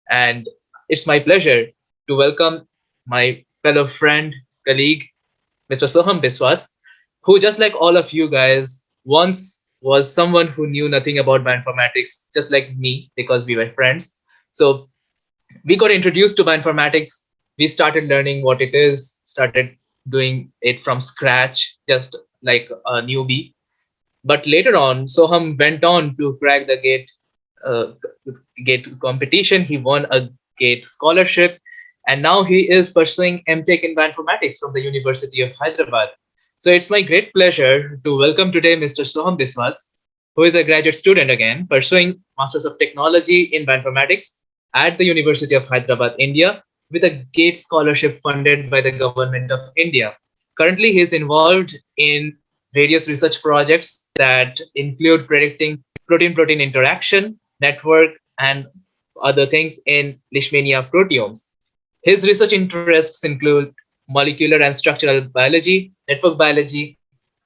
And it's my pleasure to welcome my fellow friend, colleague, Mr. Soham Biswas, who, just like all of you guys, once was someone who knew nothing about bioinformatics, just like me, because we were friends. So we got introduced to bioinformatics. We started learning what it is, started doing it from scratch, just like a newbie. But later on, Soham went on to crack the uh, gate competition. He won a gate scholarship, and now he is pursuing M.Tech in bioinformatics from the University of Hyderabad. So it's my great pleasure to welcome today Mr. Soham Biswas, who is a graduate student again, pursuing Masters of Technology in Bioinformatics at the University of Hyderabad, India, with a GATE scholarship funded by the Government of India. Currently, he is involved in various research projects that include predicting protein-protein interaction, network, and other things in Leishmania proteomes. His research interests include molecular and structural biology, network biology,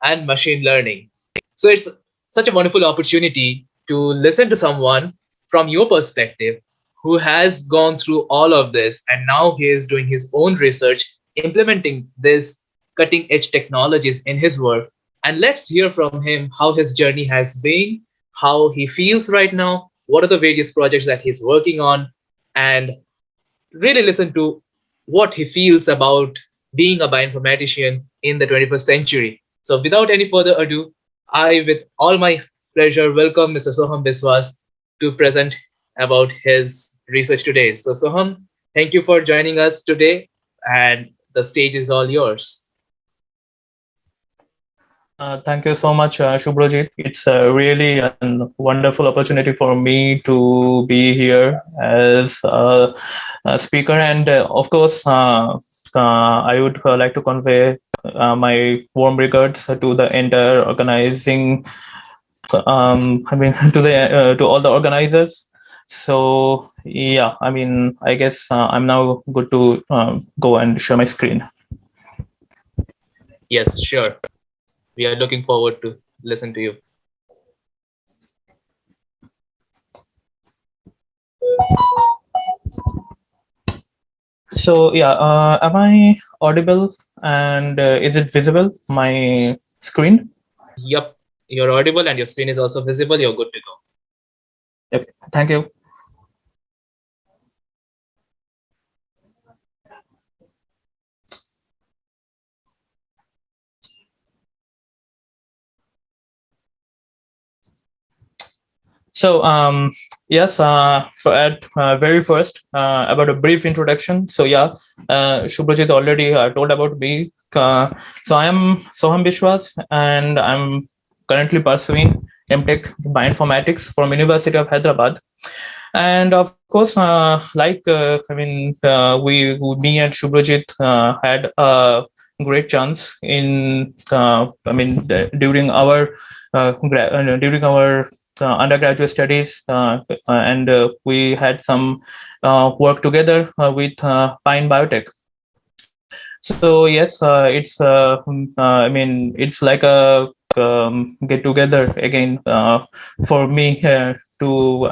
and machine learning. So it's such a wonderful opportunity to listen to someone from your perspective who has gone through all of this and now he is doing his own research, implementing this cutting edge technologies in his work. And let's hear from him how his journey has been, how he feels right now, what are the various projects that he's working on, and really listen to what he feels about being a bioinformatician in the 21st century. So, without any further ado, I, with all my pleasure, welcome Mr. Soham Biswas to present about his research today. So, Soham, thank you for joining us today, and the stage is all yours. Thank you so much, Shubhrojit. It's really a wonderful opportunity for me to be here as a speaker. And of course, I would like to convey my warm regards to the entire organizing, I mean, to all the organizers. So, yeah, I mean, I guess I'm now good to go and share my screen. Yes, sure. We are looking forward to listen to you. So yeah, am I audible and is it visible, my screen? Yep, you're audible and your screen is also visible. You're good to go. Okay, thank you. So yes, for at very first about a brief introduction. So yeah, Shubhrajit already told about me. So I am Soham Biswas and I'm currently pursuing M.Tech Bioinformatics from University of Hyderabad. And of course, me and Shubhrajit had a great chance in, during our undergraduate studies, and we had some work together with Pine Biotech. So yes, it's like a get together again for me to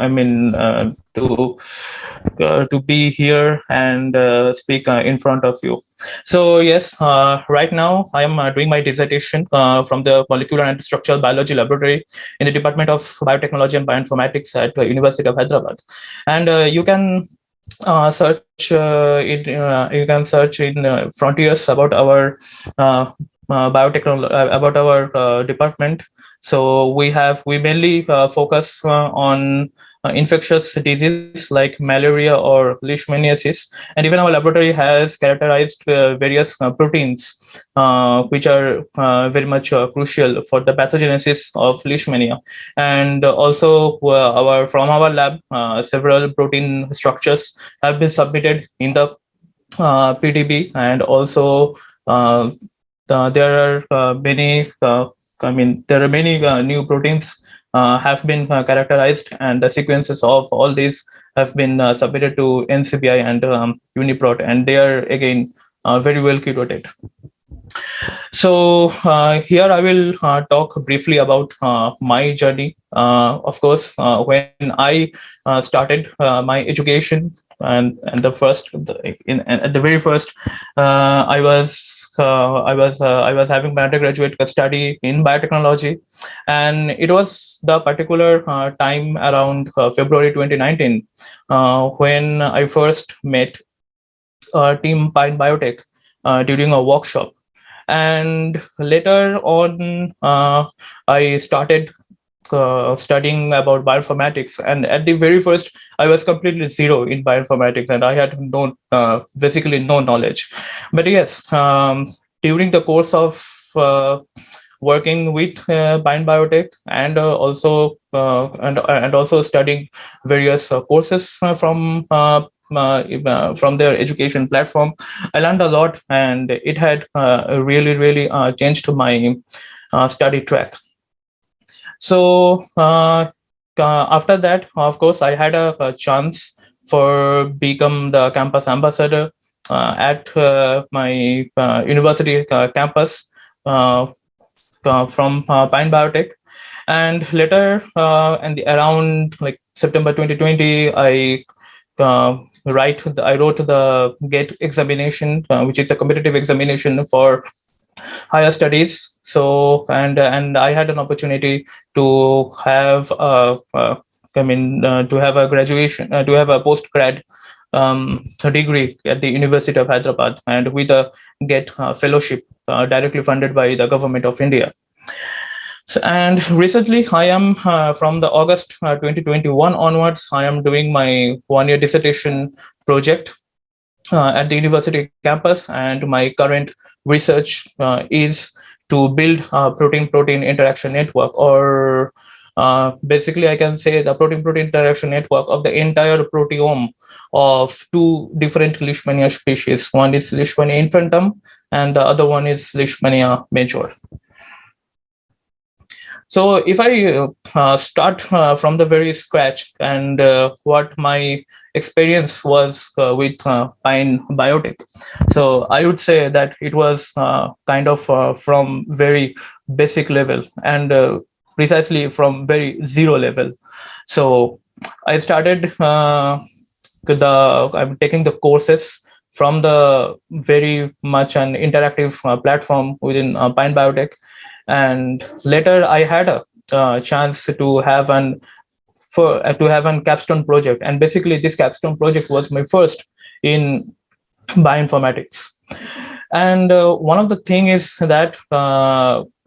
be here and speak in front of you. So yes, right now I am doing my dissertation from the Molecular and Structural Biology Laboratory in the Department of Biotechnology and Bioinformatics at the University of Hyderabad, and you can you can search in frontiers about our about our department. So we mainly focus on infectious diseases like malaria or leishmaniasis, and even our laboratory has characterized various proteins which are very much crucial for the pathogenesis of leishmania. And also our from our lab several protein structures have been submitted in the PDB, and also uh, there are there are many new proteins have been characterized, and the sequences of all these have been submitted to NCBI and Uniprot, and they are again very well curated. So here I will talk briefly about my journey. Of course, when I started my education, and the first in at the very first, I was having my undergraduate study in biotechnology, and it was the particular time around February 2019 when I first met team Pine Biotech during a workshop. And later on, I started studying about bioinformatics. And at the very first, I was completely zero in bioinformatics, and I had basically no knowledge. But yes, during the course of working with Pine Biotech, and also studying various courses from their education platform, I learned a lot, and it had really changed my study track. So after that, of course, I had a chance for become the campus ambassador at my university campus from Pine Biotech. And later, around like September 2020, I wrote the GATE examination, which is a competitive examination for higher studies. So and I had an opportunity to have to have a graduation, to have a post grad degree at the University of Hyderabad, and with a GATE fellowship directly funded by the government of India. So, and recently, I am from the August 2021 onwards, I am doing my 1 year dissertation project at the university campus, and my current research is to build a protein-protein interaction network, or basically, I can say the protein-protein interaction network of the entire proteome of two different Leishmania species. One is Leishmania infantum, and the other one is Leishmania major. So if I start from the very scratch, and what my experience was with Pine Biotech, so I would say that it was kind of from very basic level, and precisely from very zero level. So I started I'm taking the courses from the very much an interactive platform within Pine Biotech, and later I had a chance to have an capstone project, and basically this capstone project was my first in bioinformatics. And one of the thing is that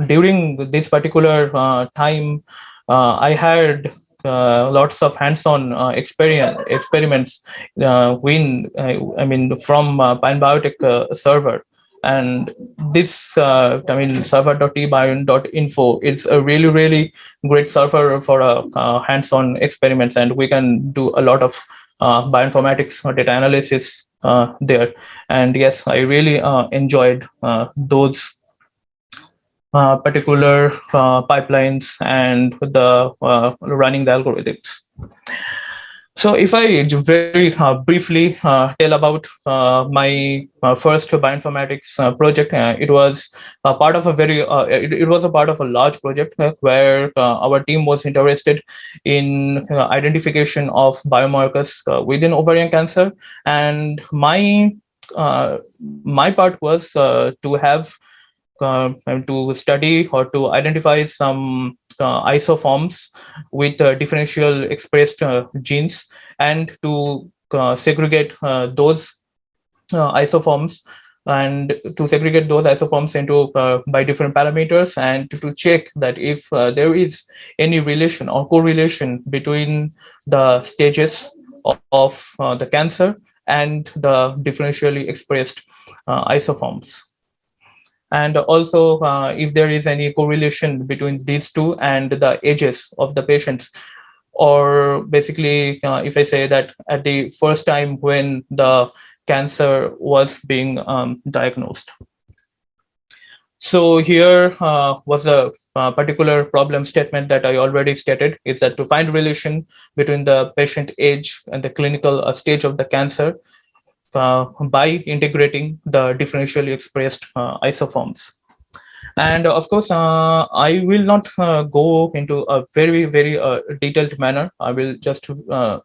during this particular time, I had lots of hands-on experiments from Pine Biotech server. And this server.tbion.info, it's a really great server for hands-on experiments, and we can do a lot of bioinformatics data analysis there. And yes, I really enjoyed those particular pipelines and the running the algorithms. So if I very briefly tell about my first bioinformatics project, it was a part of a it was a part of a large project where our team was interested in identification of biomarkers within ovarian cancer, and my part was to study or to identify some isoforms with differential expressed genes, and to segregate those isoforms and to segregate those isoforms into by different parameters, and to check that if there is any relation or correlation between the stages of the cancer and the differentially expressed isoforms, and also if there is any correlation between these two and the ages of the patients, or basically if I say that at the first time when the cancer was being diagnosed. So here was a particular problem statement that I already stated, is that to find relation between the patient age and the clinical stage of the cancer by integrating the differentially expressed isoforms. And of course, I will not go into a very detailed manner. I will just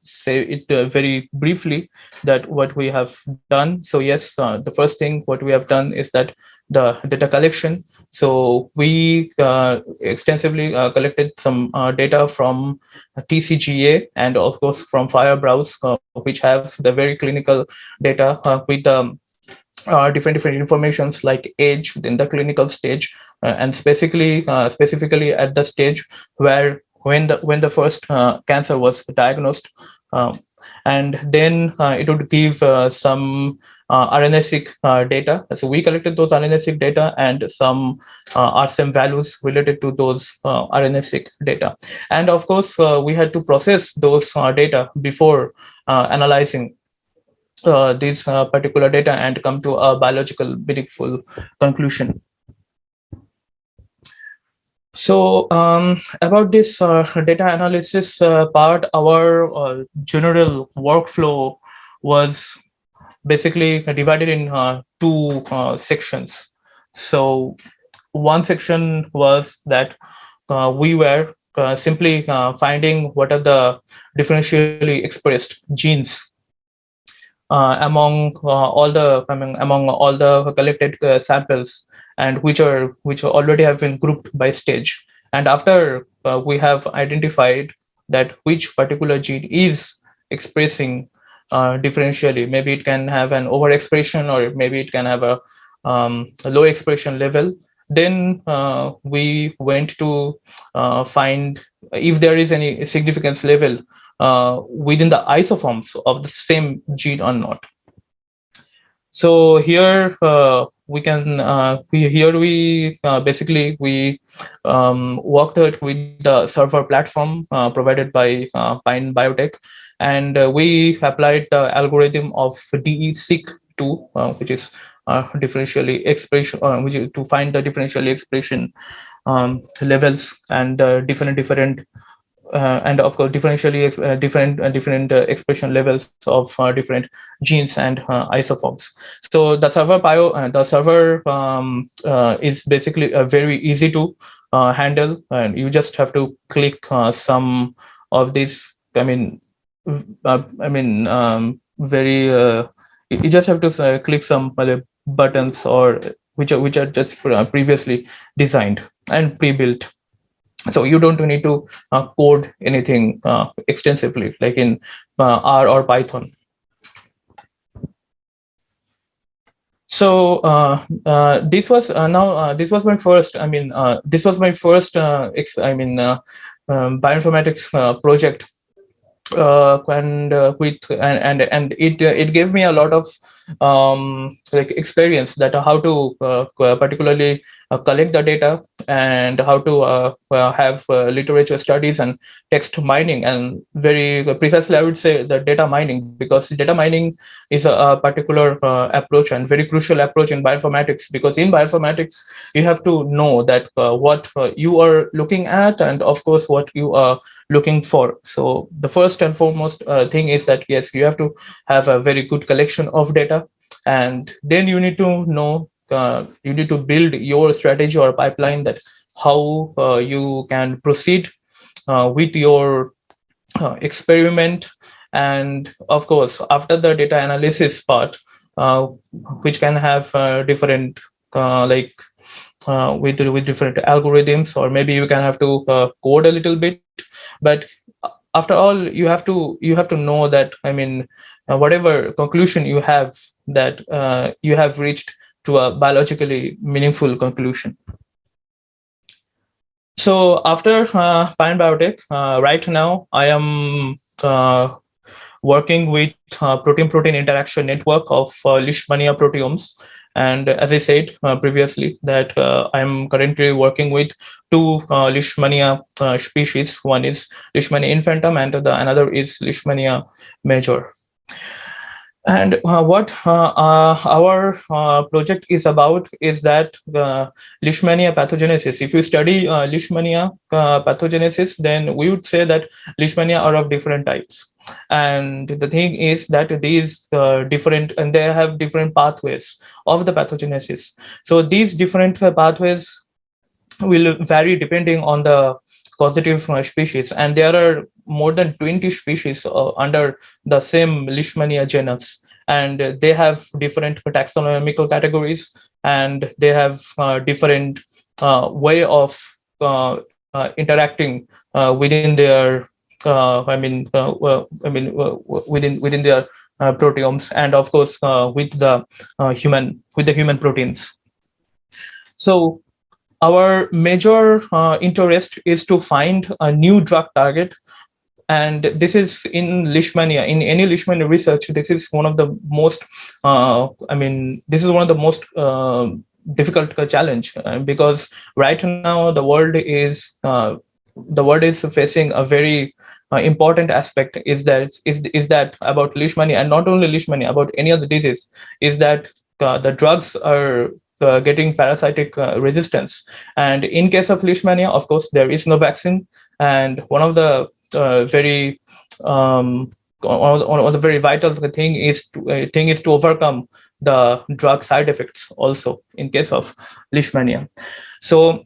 say it very briefly that what we have done. So yes, the first thing what we have done is that the data collection. So we extensively collected some data from TCGA and of course from Firebrowse, which have the very clinical data with different informations like age within the clinical stage, and specifically at the stage where when the first cancer was diagnosed. um, and then it would give some RNA-seq data. So we collected those RNA-seq data and some RSM values related to those RNA-seq data. And of course, we had to process those data before analyzing these particular data and come to a biological meaningful conclusion. So about this data analysis part, our general workflow was basically divided in two sections. So one section was that we were simply finding what are the differentially expressed genes among all the collected samples, and which already have been grouped by stage. And after we have identified that which particular gene is expressing differentially, maybe it can have an overexpression or maybe it can have a low expression level. Then we went to find if there is any significance level within the isoforms of the same gene or not. So here basically we worked out with the server platform provided by Pine Biotech, and we applied the algorithm of DE-seq2, which is differentially expression, to find the differentially expression levels and different and of course differentially different expression levels of different genes and isoforms. So the server is basically very easy to handle, and you just have to click some of these. Very you just have to click some buttons or which are just previously designed and pre-built, so you don't need to code anything extensively like in R or Python. So this was this was my first, this was my first bioinformatics project, and it gave me a lot of like experience that how to particularly collect the data and how to have literature studies and text mining, and very precisely I would say the data mining, because data mining is a particular approach and very crucial approach in bioinformatics, because in bioinformatics you have to know that what you are looking at and of course what you are looking for. So the first and foremost thing is that yes, you have to have a very good collection of data, and then you need to know you need to build your strategy or pipeline that how you can proceed with your experiment. And of course after the data analysis part, uh, which can have different like with different algorithms, or maybe you can have to code a little bit, but after all you have to know that whatever conclusion you have, that you have reached to a biologically meaningful conclusion. So after Pine Biotech, right now I am working with protein-protein interaction network of Leishmania proteomes. And as I said previously, that I'm currently working with two Leishmania species. One is Leishmania infantum, and the another is Leishmania major. And what our project is about is that Leishmania pathogenesis. If you study Leishmania pathogenesis, then we would say that Leishmania are of different types. And the thing is that these different, and they have different pathways of the pathogenesis. So these different pathways will vary depending on the causative species, and there are more than 20 species under the same Leishmania genus, and they have different taxonomical categories, and they have different way of interacting within their within their proteomes, and of course with the human proteins. So our major interest is to find a new drug target, and this is in Leishmania. In any Leishmania research, this is one of the most this is one of the most difficult challenge, because right now the world is facing a very important aspect, is that about Leishmania, and not only Leishmania, about any other disease, is that the drugs are getting parasitic resistance. And in case of Leishmania, of course, there is no vaccine, and one of the very one of the very vital thing is to overcome the drug side effects also in case of Leishmania. So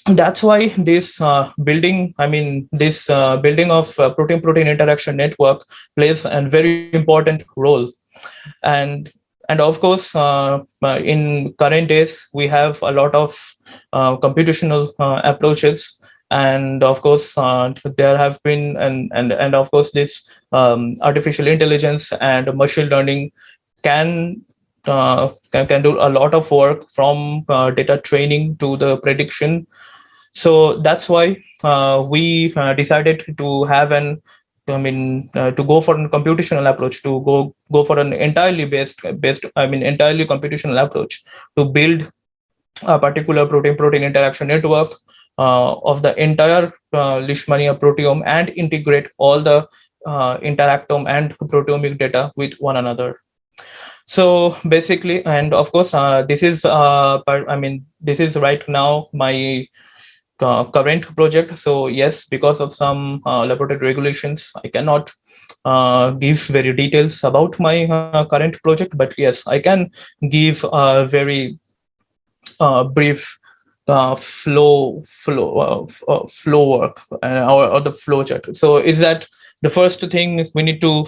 that's why this building of protein protein interaction network plays a very important role. and and of course, in current days we have a lot of computational approaches, and of course there have been, and of course this artificial intelligence and machine learning can can do a lot of work, from data training to the prediction. So that's why we decided to have to go for a computational approach, to go for an entirely computational approach, to build a particular protein-protein interaction network of the entire Leishmania proteome, and integrate all the interactome and proteomic data with one another. So basically, and of course, this is right now my current project. So yes, because of some laboratory regulations, I cannot give very details about my current project, but yes, I can give a very brief flow work, or the flow chart. So is that the first thing we need to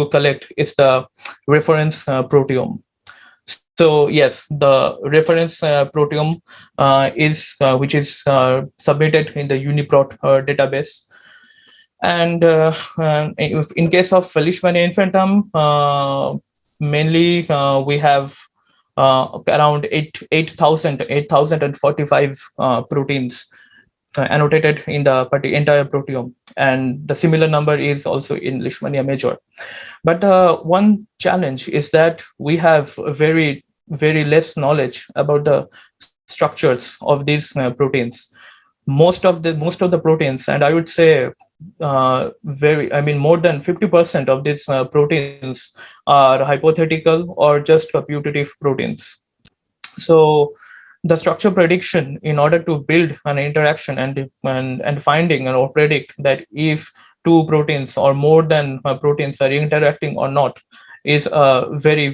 collect is the reference proteome. So yes, the reference proteome is which is submitted in the UniProt database. And in case of Leishmania infantum, mainly we have around 8,045 proteins annotated in the entire proteome, and the similar number is also in Leishmania major. But one challenge is that we have very less knowledge about the structures of these proteins. Most of the proteins, and I would say more than 50% of these proteins are hypothetical or just putative proteins. So the structure prediction, in order to build an interaction and finding or predict that if two proteins or more than proteins are interacting or not, is a very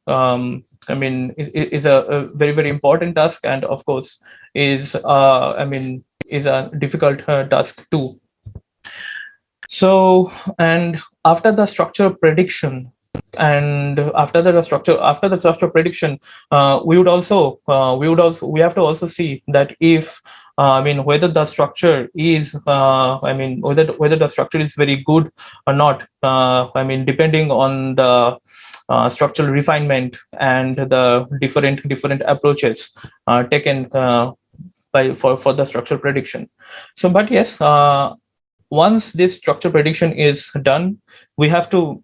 is a very important task, and of course is is a difficult task too. So, and after the structure prediction, and after the structure prediction, we have to also see that if whether the structure is whether the structure is very good or not, depending on the structural refinement and the different approaches taken for the structure prediction. So but yes, once this structure prediction is done, we have to,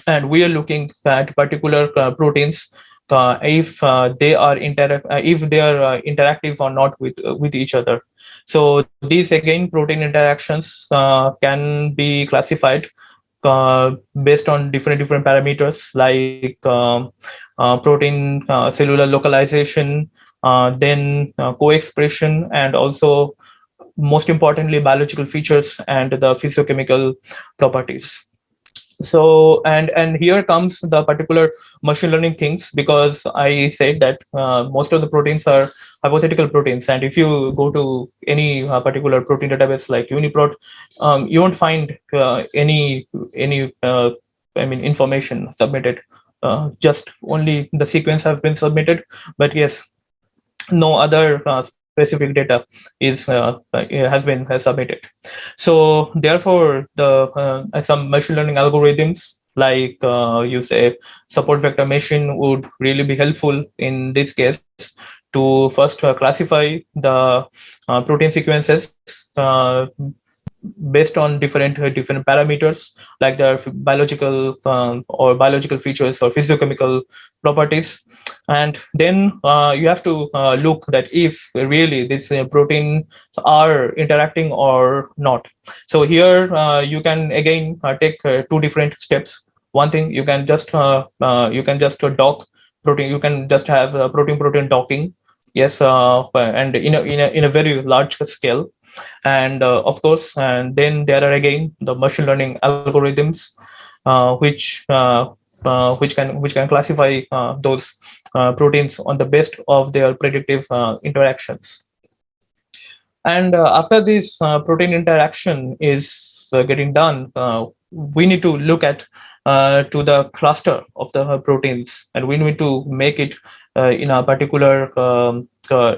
and we are looking at particular proteins, if they are interactive or not with each other. So these again protein interactions can be classified based on different parameters, like protein cellular localization, then co-expression, and also most importantly biological features and the physiochemical properties. So and here comes the particular machine learning things, because I said that most of the proteins are hypothetical proteins, and if you go to any particular protein database like Uniprot, you won't find any I mean information submitted. Just only the sequence have been submitted, but yes, no other specific data is has submitted. So therefore, the some machine learning algorithms like you say support vector machine would really be helpful in this case to first classify the protein sequences based on different parameters like their biological or biological features or physiochemical properties. And then you have to look that if really these proteins are interacting or not. So here you can again take two different steps. One thing, you can just dock protein, you can just have protein protein docking. Yes, and in a very large scale. And of course, and then there are again the machine learning algorithms which can classify those proteins on the best of their predictive interactions. And after this protein interaction is getting done, we need to look at to the cluster of the proteins, and we need to make it in a particular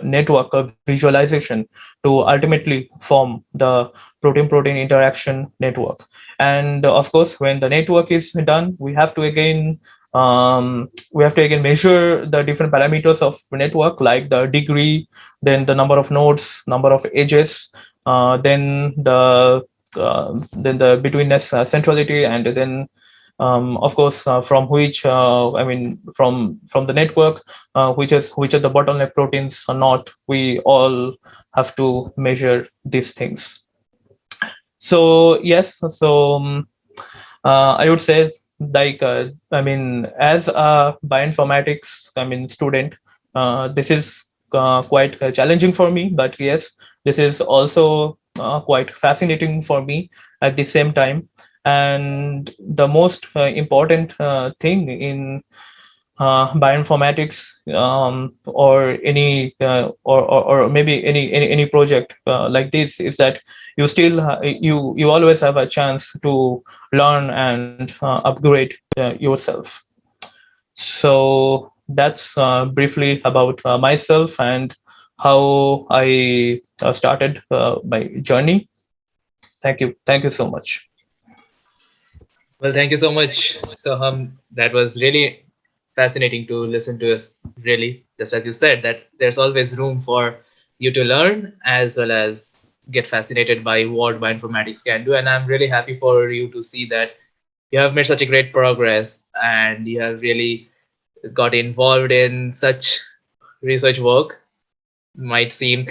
network of visualization to ultimately form the protein-protein interaction network. And of course, when the network is done, we have to again measure the different parameters of network, like the degree, then the number of nodes, number of edges, then the betweenness centrality, and then of course from which I mean from the network which are the bottleneck proteins or not. We all have to measure these things. So yes, so I would say, like I mean, as a bioinformatics student, this is quite challenging for me. But yes, this is also quite fascinating for me at the same time. And the most important thing in bioinformatics, or any or maybe any project like this, is that you still you always have a chance to learn and upgrade yourself. So that's briefly about myself and how I started my journey. Thank you so much. Well, thank you so much, Soham. That was really fascinating to listen to us. Really, just as you said, that there's always room for you to learn as well as get fascinated by what bioinformatics can do. And I'm really happy for you to see that you have made such a great progress and you have really got involved in such research work. Might seem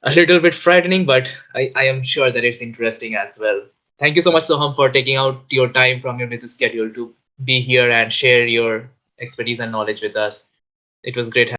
a little bit frightening, but I am sure that it's interesting as well. Thank you so much, Soham, for taking out your time from your busy schedule to be here and share your expertise and knowledge with us. It was great having you.